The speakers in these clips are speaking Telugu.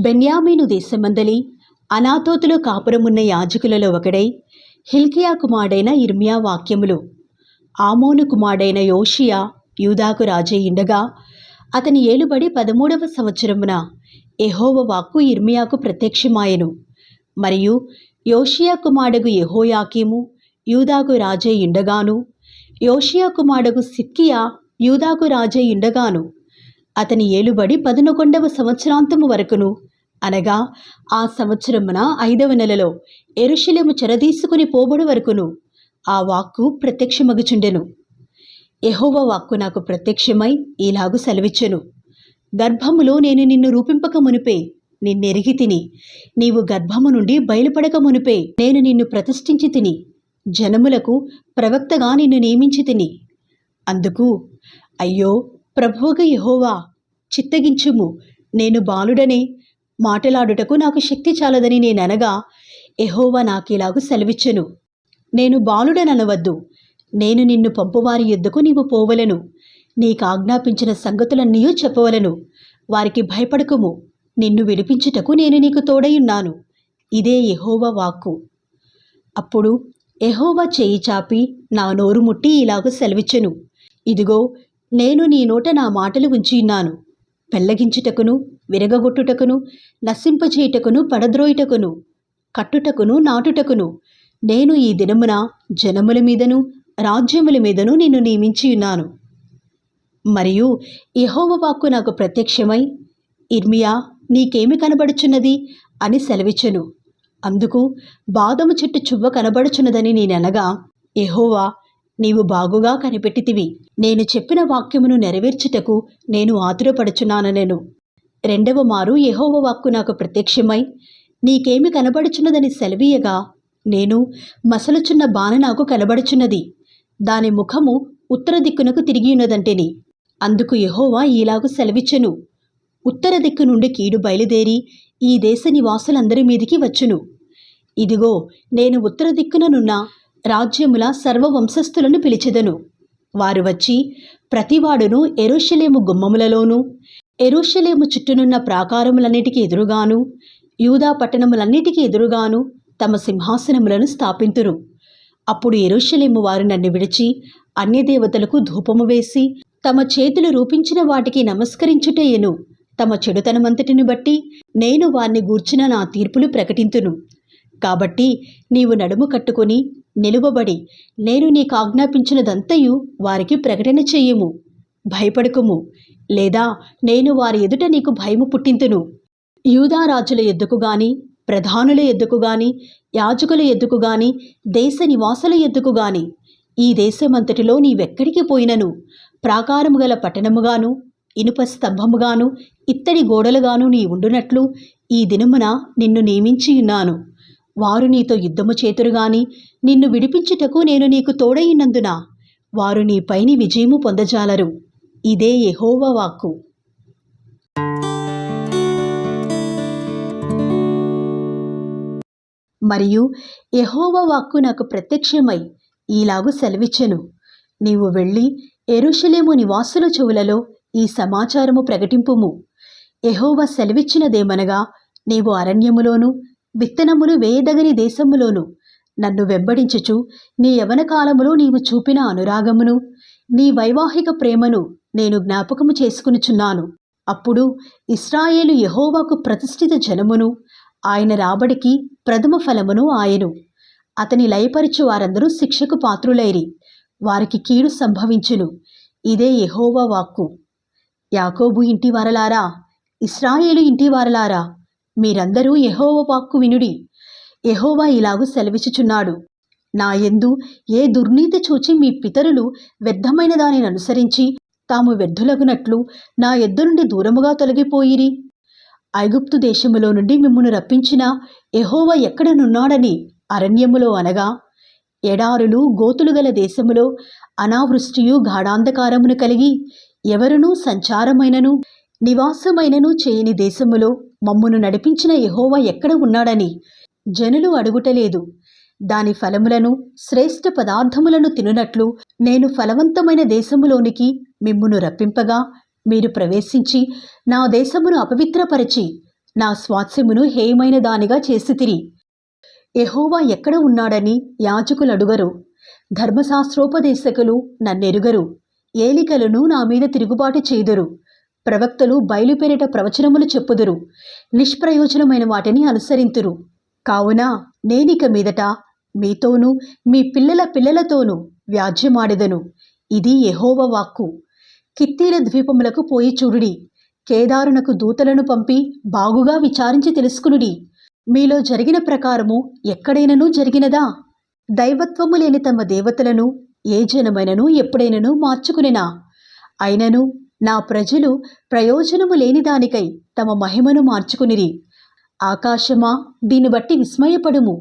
బెన్యామీను దేశమందలి అనాతోతులో కాపురమున్న యాజకులలో ఒకడై హిల్కియా కుమారుడైన ఇర్మియా వాక్యములు. ఆమోను కుమారుడైన యోషియా యూదాకు రాజయ్యుండగా అతని ఏలుబడి 13వ సంవత్సరమున యెహోవా వాక్కు ఇర్మియాకు ప్రత్యక్షమాయెను. మరియు యోషియా కుమారుడగు యెహోయాకీము యూదాకు రాజయ్యుండగాను, యోషియా కుమారుడగు సిద్కియా యూదాకు రాజయ్యుండగాను అతని ఏలుబడి 11వ సంవత్సరాంతము వరకును, అనగా ఆ సంవత్సరమున 5వ నెలలో యెరూషలేము చెరదీసుకుని పోబడు వరకును ఆ వాక్కు ప్రత్యక్షమగుచుండెను. యెహోవా వాక్కు నాకు ప్రత్యక్షమై ఇలాగు సెలవిచ్చెను: గర్భములో నేను నిన్ను రూపింపక మునిపే నిన్నెరిగి తిని, నీవు గర్భము నుండి బయలుపడక మునిపే నేను నిన్ను ప్రతిష్ఠించి తిని, జనములకు ప్రవక్తగా నిన్ను నియమించి తిని. అందుకు అయ్యో ప్రభువుగా యెహోవా, చిత్తగించుము, నేను బాలుడనే, మాటలాడుటకు నాకు శక్తి చాలదని నేననగా, యెహోవా నాకిలాగు సెలవిచ్చెను: నేను బాలుడననవద్దు, నేను నిన్ను పంపువారి యొద్దకు నీవు పోవలను, నీకాజ్ఞాపించిన సంగతులన్నీ చెప్పవలను. వారికి భయపడకుము, నిన్ను విడిపించుటకు నేను నీకు తోడయున్నాను. ఇదే యెహోవా వాక్కు. అప్పుడు యెహోవా చేయి చాపి నా నోరు ముట్టి ఇలాగ సెలవిచ్చెను: ఇదిగో, నేను నీ నోట నా మాటలు ఉంచియున్నాను. పెళ్లగించుటకును, విరగగొట్టుటకును, నశింపచేయుటకును, పడద్రోయుటకును, కట్టుటకును, నాటుటకును నేను ఈ దినమున జనముల మీదను రాజ్యముల మీదను నిన్ను నియమించియున్నాను. మరియు యెహోవా వాక్కు నాకు ప్రత్యక్షమై, ఇర్మియా, నీకేమి కనబడుచున్నది అని సెలవిచ్చెను. అందుకు బాదము చెట్టు చువ్వ కనబడుచున్నదని నేననగా, యెహోవా, నీవు బాగుగా కనిపెట్టితివి, నేను చెప్పిన వాక్యమును నెరవేర్చుటకు నేను ఆతురపడుచున్నానెను. 2వ మారు యెహోవా వాక్కు నాకు ప్రత్యక్షమై, నీకేమి కనబడుచున్నదని సెలవీయగా, నేను మసలుచున్న బాణ నాకు కనబడుచున్నది, దాని ముఖము ఉత్తర దిక్కునకు తిరిగియున్నదంటిని. అందుకు యెహోవా ఈలాగు సెలవిచ్చెను: ఉత్తర దిక్కు నుండి కీడు బయలుదేరి ఈ దేశ నివాసులందరి మీదికి వచ్చును. ఇదిగో, నేను ఉత్తర దిక్కుననున్న రాజ్యముల సర్వవంశస్థులను పిలిచెదను. వారు వచ్చి ప్రతివాడును యెరూషలేము గుమ్మములలోనూ, యెరూషలేము చుట్టూనున్న ప్రాకారములన్నిటికీ ఎదురుగాను, యూదా పట్టణములన్నిటికీ ఎదురుగాను తమ సింహాసనములను స్థాపింతురు. అప్పుడు యెరూషలేము వారు నన్ను విడిచి అన్యదేవతలకు ధూపము వేసి తమ చేతులు రూపించిన వాటికి నమస్కరించుటయేను తమ చెడుతనమంతటిని బట్టి నేను వారిని గూర్చిన నా తీర్పులు ప్రకటింతును. కాబట్టి నీవు నడుము కట్టుకొని నిలువబడి నేను నీకు ఆజ్ఞాపించినదంతయు వారికి ప్రకటన చెయ్యుము. భయపడకుము, లేదా నేను వారి ఎదుట నీకు భయము పుట్టింతును. యూదా రాజుల ఎద్దుకు గాని, ప్రధానుల ఎద్దుకు గాని, యాజకుల ఎద్దుకు గాని, దేశ నివాసుల ఎద్దుకు గాని, ఈ దేశమంతటిలో నీవెక్కడికి పోయినను ప్రాకారము గల పట్టణముగాను, ఇనుప స్తంభముగాను, ఇత్తడి గోడలుగాను నీ ఉండునట్లు ఈ దినమున నిన్ను నియమించియున్నాను. వారు నీతో యుద్ధము చేతురుగాని నిన్ను విడిపించుటకు నేను నీకు తోడయినందున వారు నీ పైని విజయము పొందజాలరు. ఇదే యెహోవా వాక్కు. మరియు యెహోవా వాక్కు నాకు ప్రత్యక్షమై ఈలాగు సెలవిచ్చెను: నీవు వెళ్ళి యెరూషలేము నివాసుల చెవులలో ఈ సమాచారము ప్రకటింపుము. యెహోవా సెలవిచ్చినదేమనగా, నీవు అరణ్యములోను విత్తనములు వేయదగని దేశములోను నన్ను వెంబడించుచు నీ యవన కాలములో నీవు చూపిన అనురాగమును, నీ వైవాహిక ప్రేమను నేను జ్ఞాపకము చేసుకునిచున్నాను. అప్పుడు ఇశ్రాయేలు యెహోవాకు ప్రతిష్ఠిత జనమును, ఆయన రాబడికి ప్రథమ ఫలమును ఆయను. అతని లయపరచు వారందరూ శిక్షకు పాత్రులైరి, వారికి కీడు సంభవించును. ఇదే యెహోవా వాక్కు. యాకోబు ఇంటి వారలారా, ఇశ్రాయేలు ఇంటి వారలారా, మీరందరూ యెహోవా వాక్కు వినుడి. యెహోవా ఇలాగు సెలవిచ్చుచున్నాడు: నా యందు ఏ దుర్నీతి చూచి మీ పితరులు వ్యర్థమైన దానిని అనుసరించి తాము వ్యర్థులగునట్లు నా యొద్ద నుండి దూరముగా తొలగిపోయిరి. ఐగుప్తు దేశములో నుండి మిమ్మును రప్పించిన యెహోవా ఎక్కడనున్నాడని అరణ్యములో, అనగా ఎడారులు గోతులు గల దేశములో, అనావృష్టియు గాఢాంధకారమును కలిగి ఎవరునూ సంచారమైనను నివాసమైనను చేయని దేశములో మమ్మును నడిపించిన యెహోవా ఎక్కడ ఉన్నాడని జనులు అడుగుటలేదు. దాని ఫలములను శ్రేష్ఠ పదార్థములను తినునట్లు నేను ఫలవంతమైన దేశములోనికి మిమ్మును రప్పింపగా, మీరు ప్రవేశించి నా దేశమును అపవిత్రపరిచి నా స్వాస్యమును హేయమైన దానిగా చేసితిరి. యెహోవా ఎక్కడ ఉన్నాడని యాజకులు అడుగరు. ధర్మశాస్త్రోపదేశకులు నన్నెరుగరు. ఏలికలను నా మీద తిరుగుబాటు చేయుదురు. ప్రవక్తలు బయలుపేరిట ప్రవచనములు చెప్పుదురు. నిష్ప్రయోజనమైన వాటిని అనుసరింతురు. కావున నేనిక మీదట మీతోనూ మీ పిల్లల పిల్లలతోనూ వ్యాజ్యమాడెదను. ఇది యెహోవా వాక్కు. కిత్తీల ద్వీపములకు పోయి చూడుడి. కేదారునకు దూతలను పంపి బాగుగా విచారించి తెలుసుకునుడి. మీలో జరిగిన ప్రకారము ఎక్కడైనను జరిగినదా? దైవత్వము లేని తమ దేవతలను ఏ జనమైనను ఎప్పుడైనను మార్చుకునేనా? అయినను నా ప్రజలు ప్రయోజనము లేని దానికై తమ మహిమను మార్చుకునిరి. ఆకాశమా, దీన్ని బట్టి విస్మయపడుము,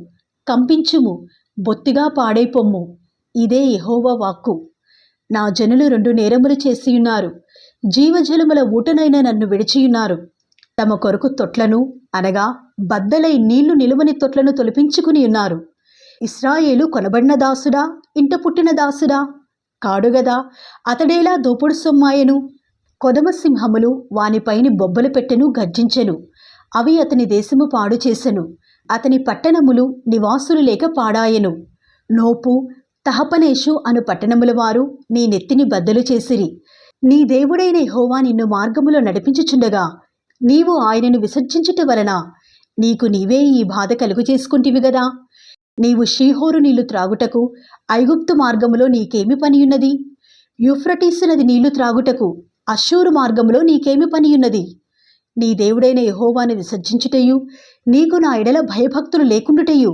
కంపించుము, బొత్తిగా పాడైపొమ్ము. ఇదే యెహోవా వాక్కు. నా జనులు 2 నేరములు చేసియున్నారు. జీవజలముల ఊటనైన నన్ను విడిచియున్నారు. తమ కొరకు తొట్లను, అనగా బద్దలై నీళ్లు నిలువని తొట్లను తొలిపించుకుని ఉన్నారు. ఇశ్రాయేలు కొనబడిన దాసుడా, ఇంట పుట్టిన దాసుడా? కాడుగదా, అతడేలా దోపుడు సొమ్మాయెను. కొదమ సింహములు వానిపైని బొబ్బలు పెట్టెను, గర్జించెను. అవి అతని దేశము పాడు చేసెను. అతని పట్టణములు నివాసులు లేక పాడాయెను. నోపు, తహపనేషు అను పట్టణముల వారు నీ నెత్తిని బద్దలు చేసిరి. నీ దేవుడైన యెహోవా నిన్ను మార్గములో నడిపించుచుండగా నీవు ఆయనను విసర్జించుట వలన నీకు నీవే ఈ బాధ కలుగు చేసుకుంటివి గదా. నీవు షీహోరు నీళ్లు త్రాగుటకు ఐగుప్తు మార్గములో నీకేమి పనియున్నది? యూఫ్రటీసు నది నీళ్లు త్రాగుటకు అష్షూరు మార్గములో నీకేమి పనియున్నది? నీ దేవుడైన యెహోవాను విసర్జించుటయు నీకు నా ఎడల భయభక్తులు లేకుండుటయు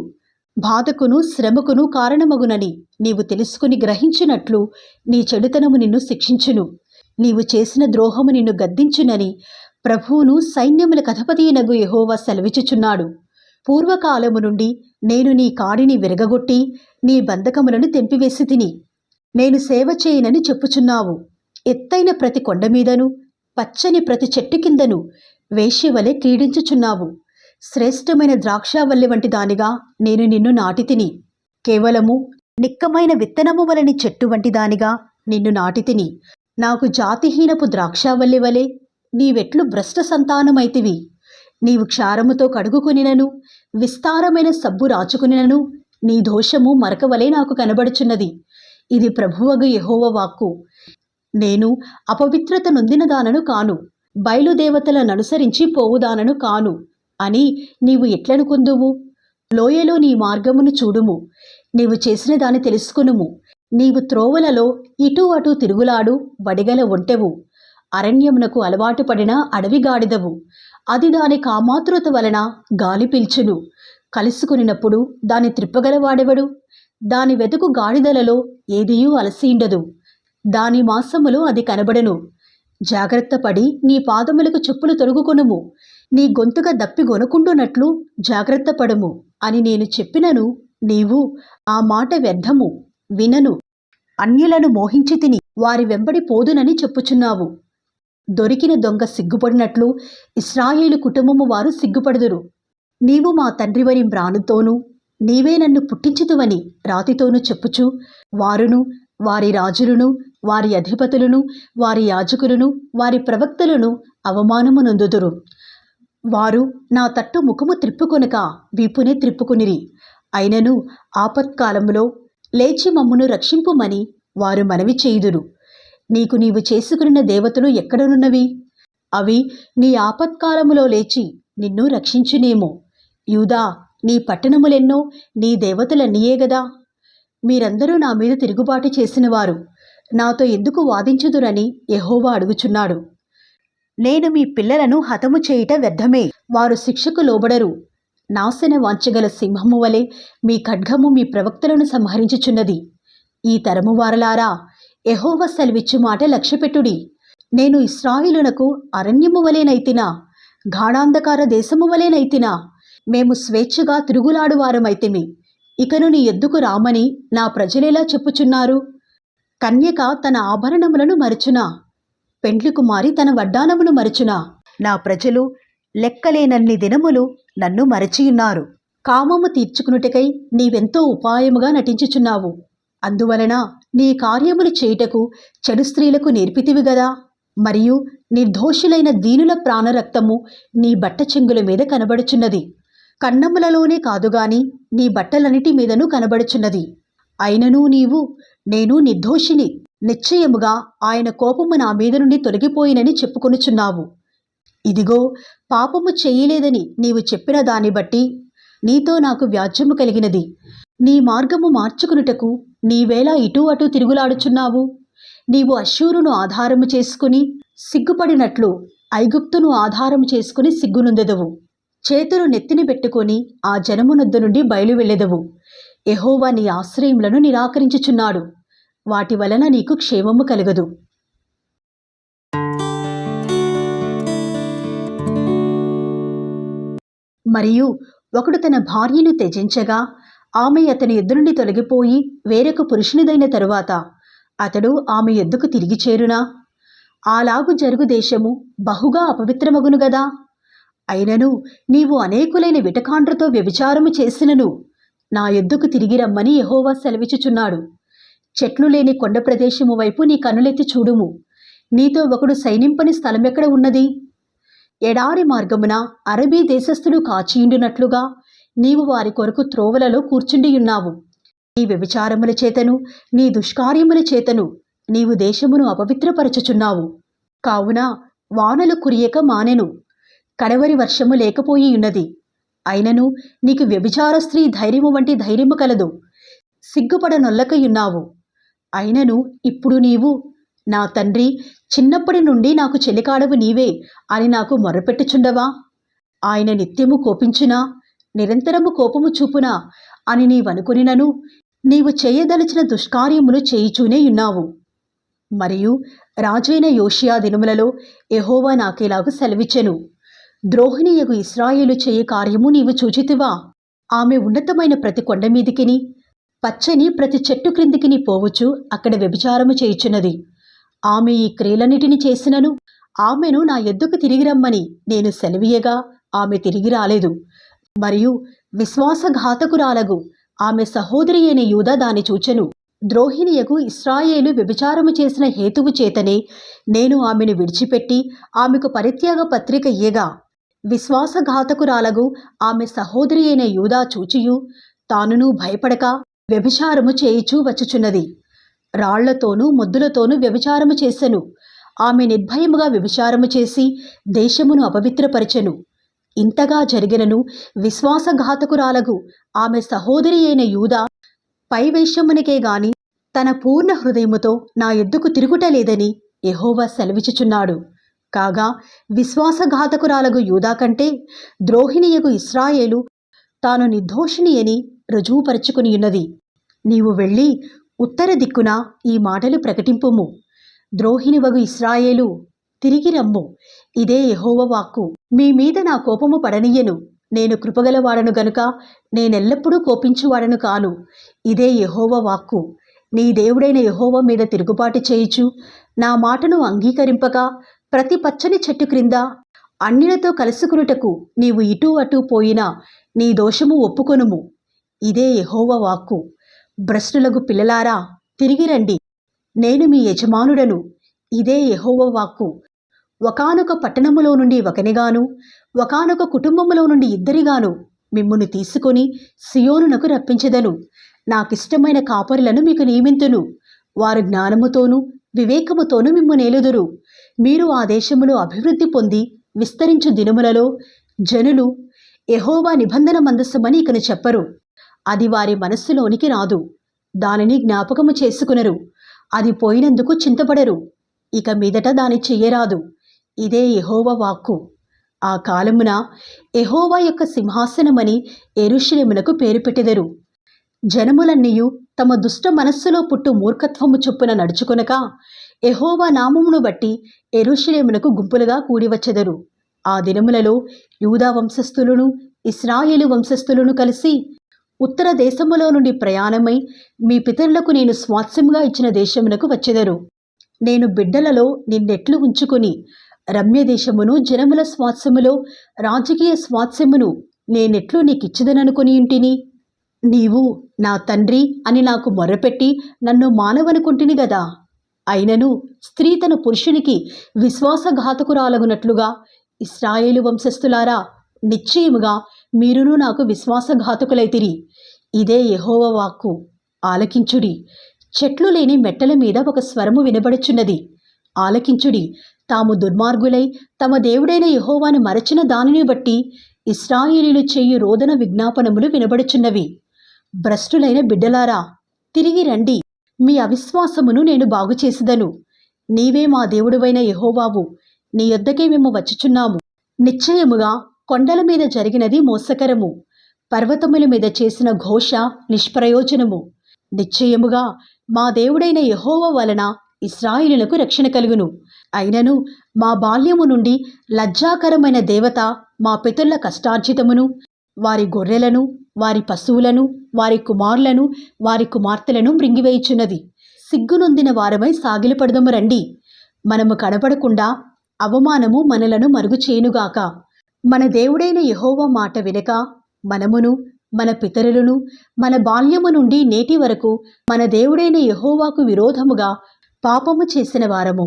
బాధకును శ్రమకును కారణమగునని నీవు తెలుసుకుని గ్రహించినట్లు నీ చెడుతనము నిన్ను శిక్షించును. నీవు చేసిన ద్రోహము నిన్ను గద్దించునని ప్రభువును సైన్యముల అధిపతియగు యెహోవా సెలవిచ్చుచున్నాడు. పూర్వకాలము నుండి నేను నీ కాడిని విరగగొట్టి నీ బంధకములను తెంపివేసి తిని నేను సేవ చేయనని చెప్పుచున్నావు. ఎత్తైన ప్రతి కొండ మీదను పచ్చని ప్రతి చెట్టు కిందను వేశ్యవలె క్రీడించుచున్నావు. శ్రేష్టమైన ద్రాక్షావల్లి వంటి దానిగా నేను నిన్ను నాటితిని. కేవలము నిక్కమైన విత్తనము వలని చెట్టు వంటి దానిగా నిన్ను నాటితిని. నాకు జాతిహీనపు ద్రాక్షావల్లి వలె నీవెట్లు భ్రష్ట సంతానమైతివి. నీవు క్షారముతో కడుగుకొనినను విస్తారమైన సబ్బు రాచుకునినను నీ దోషము మరకవలే నాకు కనబడుచున్నది. ఇది ప్రభువగు యెహోవా వాక్కు. నేను అపవిత్రత నొందిన దానను కాను, బయలుదేవతలను అనుసరించి పోవుదానను కాను అని నీవు ఎట్లనుకొందువు? లోయలో నీ మార్గమును చూడుము, నీవు చేసిన దాన్ని తెలుసుకునుము. నీవు త్రోవలలో ఇటు అటు తిరుగులాడు వడిగల ఒంటెవు. అరణ్యమునకు అలవాటు పడిన అడవిగాడిదవు. అది దాని కామాతురత వలన గాలి పీల్చును. కలుసుకునినప్పుడు దాన్ని త్రిప్పగలవాడెవడు? దాని వెతుకు గాడిదలలో ఏదియూ అలసియుండదు. దాని మాసములో అది కనబడను. జాగ్రత్తపడి నీ పాదములకు చెప్పులు తొడుగుకొనుము. నీ గొంతుక దప్పి గొనుకుండునట్లు జాగ్రత్త పడుము అని నేను చెప్పినను నీవు ఆ మాట వ్యర్థము, వినను. అన్యులను మోహించి తిని వారి వెంబడి పోదునని చెప్పుచున్నావు. దొరికిన దొంగ సిగ్గుపడినట్లు ఇశ్రాయేలు కుటుంబము వారు సిగ్గుపడుదురు. నీవు మా తండ్రివని మ్రానుతోనూ నీవే నన్ను పుట్టించుదువని రాతితోనూ చెప్పుచు వారును వారి రాజులను వారి అధిపతులను వారి యాజకులను వారి ప్రవక్తలను అవమానము నొందుదురు. వారు నా తట్టు ముఖము త్రిప్పుకొనక వీపునే త్రిప్పుకునిరి. అయినను ఆపత్కాలములో లేచి మమ్మును రక్షింపుమని వారు మనవి చేయుదురు. నీకు నీవు చేసుకున్న దేవతలు ఎక్కడనున్నవి? అవి నీ ఆపత్కాలములో లేచి నిన్ను రక్షించునేమో. యూదా, నీ పట్టణములెన్నో నీ దేవతలన్నీయే గదా. మీరందరూ నా మీద తిరుగుబాటు చేసినవారు. నాతో ఎందుకు వాదించుదురని యెహోవా అడుగుచున్నాడు. నేను మీ పిల్లలను హతము చేయుట వ్యర్థమే. వారు శిక్షకు లోబడరు. నాశన వాంఛగల సింహము వలె మీ ఖడ్గము మీ ప్రవక్తలను సంహరించుచున్నది. ఈ తరము వారలారా, యెహోవా సెలవిచ్చు మాట లక్ష్యపెట్టుడి. నేను ఇశ్రాయేలునకు అరణ్యము వలెనైతినా, గాఢాంధకార దేశము వలెనైతినా? మేము స్వేచ్ఛగా తిరుగులాడువారమైతిమి. ఇకను నీ ఎద్దుకు రామని నా ప్రజలేలా చెప్పుచున్నారు? కన్యక తన ఆభరణములను మరచునా? పెండ్లి కుమారి తన వడ్డానమును మరచునా? నా ప్రజలు లెక్కలేనన్ని దినములు నన్ను మరచియున్నారు. కామము తీర్చుకునుటకై నీవెంతో ఉపాయముగా నటించుచున్నావు. అందువలన నీ కార్యములు చేయుటకు చెడు స్త్రీలకు నేర్పితివి గదా. మరియు నిర్దోషులైన దీనుల ప్రాణరక్తము నీ బట్ట చెంగుల మీద కనబడుచున్నది. కన్నములలోనే కాదుగాని నీ బట్టలన్నిటి మీదను కనబడుచున్నది. అయినను నీవు, నేను నిర్దోషిని, నిశ్చయముగా ఆయన కోపము నా మీద నుండి తొలగిపోయినని చెప్పుకొనుచున్నావు. ఇదిగో, పాపము చేయలేదని నీవు చెప్పిన దాన్ని బట్టి నీతో నాకు వ్యాజ్యము కలిగినది. నీ మార్గము మార్చుకునుటకు నీవేళ ఇటూ అటూ తిరుగులాడుచున్నావు. నీవు అష్షూరును ఆధారము చేసుకుని సిగ్గుపడినట్లు ఐగుప్తును ఆధారము చేసుకుని సిగ్గునుందెదవు. చేతులు నెత్తిని పెట్టుకొని ఆ జనమునొద్ద నుండి బయలు వెళ్ళెదవు. యెహోవా నీ ఆశ్రయములను నిరాకరించుచున్నాడు. వాటి వలన నీకు క్షేమము కలగదు. మరియు ఒకడు తన భార్యను త్యజించగా ఆమె అతని ఎద్దు నుండి తొలగిపోయి వేరొక పురుషునిదైన తరువాత అతడు ఆమె ఎద్దుకు తిరిగి చేరునా? అలాగు జరుగు దేశము బహుగా అపవిత్రమగును గదా. అయినను నీవు అనేకులైన విటకాండ్రతో వ్యభిచారము చేసినను నా ఎద్దుకు తిరిగి రమ్మని యెహోవా సెలవిచ్చుచున్నాడు. చెట్లు లేని కొండ ప్రదేశము వైపు నీ కన్నులెత్తి చూడుము. నీతో ఒకడు సైనింపని స్థలమెక్కడ ఉన్నది? ఎడారి మార్గమున అరబీ దేశస్థులు కాచియుండునట్లుగా నీవు వారి కొరకు త్రోవలలో కూర్చుండియున్నావు. నీ వ్యభిచారముల చేతను నీ దుష్కార్యముల చేతను నీవు దేశమును అపవిత్రపరచుచున్నావు. కావున వానలు కురియక మానెను, కడవరి వర్షము లేకపోయి ఉన్నది. అయినను నీకు వ్యభిచార స్త్రీ ధైర్యము వంటి ధైర్యము కలదు. సిగ్గుపడనొల్లకయున్నావు. అయినను ఇప్పుడు నీవు, నా తండ్రి, చిన్నప్పటి నుండి నాకు చెలికాడవు నీవే అని నాకు మొర్రపెట్టుచుండవా? ఆయన నిత్యము కోపించునా, నిరంతరము కోపము చూపునా అని నీవనుకొనినను నీవు చేయదలిచిన దుష్కార్యములు చేయుచూనే ఉన్నావు. మరియు రాజైన యోషియా దినములలో యెహోవా నాకేలాగు సెలవిచ్చెను. ద్రోహిణియగు ఇశ్రాయేలు చేయ కార్యము నీవు చూచితివా? ఆమె ఉన్నతమైన ప్రతి కొండ మీదికిని పచ్చని ప్రతి చెట్టు క్రిందికిని పోవచ్చు అక్కడ వ్యభిచారము చేయుచున్నది. ఆమె ఈ క్రియలన్నిటిని చేసినను ఆమెను నా ఎద్దుకు తిరిగి రమ్మని నేను సెలవీయగా ఆమె తిరిగి రాలేదు. మరియు విశ్వాసఘాతకురాలగు ఆమె సహోదరి అయిన యూదా దాని చూచెను. ద్రోహిణియగు ఇశ్రాయేలు వ్యభిచారము చేసిన హేతువు చేతనే నేను ఆమెను విడిచిపెట్టి ఆమెకు పరిత్యాగ పత్రిక ఇయ్యగా విశ్వాసఘాతకురాలగు ఆమె సహోదరి అయిన యూదా చూచియు తానును భయపడక వ్యభిచారము చేయుచూ వచ్చుచున్నది. రాళ్లతోనూ మొద్దులతోనూ వ్యభిచారము చేసెను. ఆమె నిర్భయముగా వ్యభిచారము చేసి దేశమును అపవిత్రపరచెను. ఇంతగా జరిగినను విశ్వాసఘాతకురాలగు ఆమె సహోదరి అయిన యూదా పైవేషమునకే గాని తన పూర్ణ హృదయముతో నా ఎద్దుకు తిరుగుటలేదని యెహోవా సెలవిచ్చుచున్నాడు. కాగా విశ్వాసఘాతకురాలగు యూదా కంటే ద్రోహిణియగు ఇశ్రాయేలు తాను నిర్దోషిని అని రుజువుపరుచుకునియున్నది. నీవు వెళ్ళి ఉత్తర దిక్కున ఈ మాటలు ప్రకటింపుము. ద్రోహిణివగు ఇశ్రాయేలు, తిరిగి రమ్ము, ఇదే యెహోవా వాక్కు. మీ మీద నా కోపము పడనీయను. నేను కృపగలవాడను గనుక నేనెల్లప్పుడూ కోపించువాడను కాను. ఇదే యెహోవా వాక్కు. నీ దేవుడైన యెహోవా మీద తిరుగుబాటు చేయుచు నా మాటను అంగీకరింపక ప్రతి పచ్చని చెట్టు క్రింద అన్యులతో కలుసుకునుటకు నీవు ఇటూ అటూ పోయినా నీ దోషము ఒప్పుకొనుము. ఇదే యెహోవా వాక్కు. భ్రష్టులగు పిల్లలారా, తిరిగి రండి, నేను మీ యజమానుడను. ఇదే యెహోవా వాక్కు. ఒకానొక పట్టణములో నుండి ఒకనిగాను ఒకానొక కుటుంబములో నుండి ఇద్దరిగాను మిమ్మును తీసుకొని సియోనునకు రప్పించెదను. నాకిష్టమైన కాపరులను మీకు నియమింతును. వారు జ్ఞానముతోనూ వివేకముతోనూ మిమ్ము నేలుదురు. మీరు ఆ దేశములో అభివృద్ధి పొంది విస్తరించు దినములలో జనులు యెహోవా నిబంధన మందసమని ఇకను చెప్పరు. అది వారి మనస్సులోనికి రాదు. దానిని జ్ఞాపకము చేసుకునరు. అది పోయినందుకు చింతపడరు. ఇక మీదట దాని చెయ్యరాదు. ఇదే యెహోవా వాక్కు. ఆ కాలమున యెహోవా యొక్క సింహాసనమని యెరూషలేమునకు పేరు పెట్టెదరు. జనములన్నీయు తమ దుష్ట మనస్సులో పుట్టు మూర్ఖత్వము చొప్పున నడుచుకొనక యెహోవా నామమును బట్టి యెరూషలేమునకు గుంపులుగా కూడివచ్చెదరు. ఆ దినములలో యూదా వంశస్థులను ఇశ్రాయేలు వంశస్థులను కలిసి ఉత్తర దేశములో నుండి ప్రయాణమై మీ పితరులకు నేను స్వాస్థ్యముగా ఇచ్చిన దేశమునకు వచ్చెదరు. నేను బిడ్డలలో నిన్నెట్లు ఉంచుకొని రమ్య దేశమును జనముల స్వాస్థ్యములో రాజకీయ స్వాస్థ్యమును నేనెట్లు నీకిచ్చిదననుకొని ఇంటిని. నీవు నా తండ్రి అని నాకు మొర్రపెట్టి నన్ను మానవనుకుంటుని గదా. అయినను స్త్రీ తన పురుషునికి విశ్వాసఘాతకురాలగునట్లుగా ఇశ్రాయేలు వంశస్థులారా, నిశ్చయముగా మీరును నాకు విశ్వాసఘాతకులైతిరి. ఇదే యెహోవా వాక్కు. ఆలకించుడి. చెట్లు లేని మెట్టల మీద ఒక స్వరము వినబడుచున్నది. ఆలకించుడి. తాము దుర్మార్గులై తమ దేవుడైన యెహోవాను మరచిన దానిని బట్టి ఇశ్రాయేలీయులు చేయు రోదన విజ్ఞాపనములు వినబడుచున్నవి. భ్రష్టులైన బిడ్డలారా, తిరిగి రండి. మీ అవిశ్వాసమును నేను బాగుచేసిదను. నీవే మా దేవుడువైన యెహోవావు. నీ యొద్దకే మేము వచ్చుచున్నాము. నిశ్చయముగా కొండల మీద జరిగినది మోసకరము, పర్వతముల మీద చేసిన ఘోష నిష్ప్రయోజనము. నిశ్చయముగా మా దేవుడైన యెహోవా వలన ఇశ్రాయేలులకు రక్షణ కలుగును. అయినను మా బాల్యము నుండి లజ్జాకరమైన దేవత మా పితరుల కష్టార్జితమును, వారి గొర్రెలను, వారి పశువులను, వారి కుమారులను, వారి కుమార్తెలను మృంగివేయుచున్నది. సిగ్గునొందిన వారమై సాగిలపడదము రండి. మనము కనపడకుండా అవమానము మనలను మరుగు చేయునుగాక. మన దేవుడైన యెహోవా మాట వినక మనమును, మన పితరులను మన బాల్యము నుండి నేటి వరకు మన దేవుడైన యెహోవాకు విరోధముగా పాపము చేసిన వారము.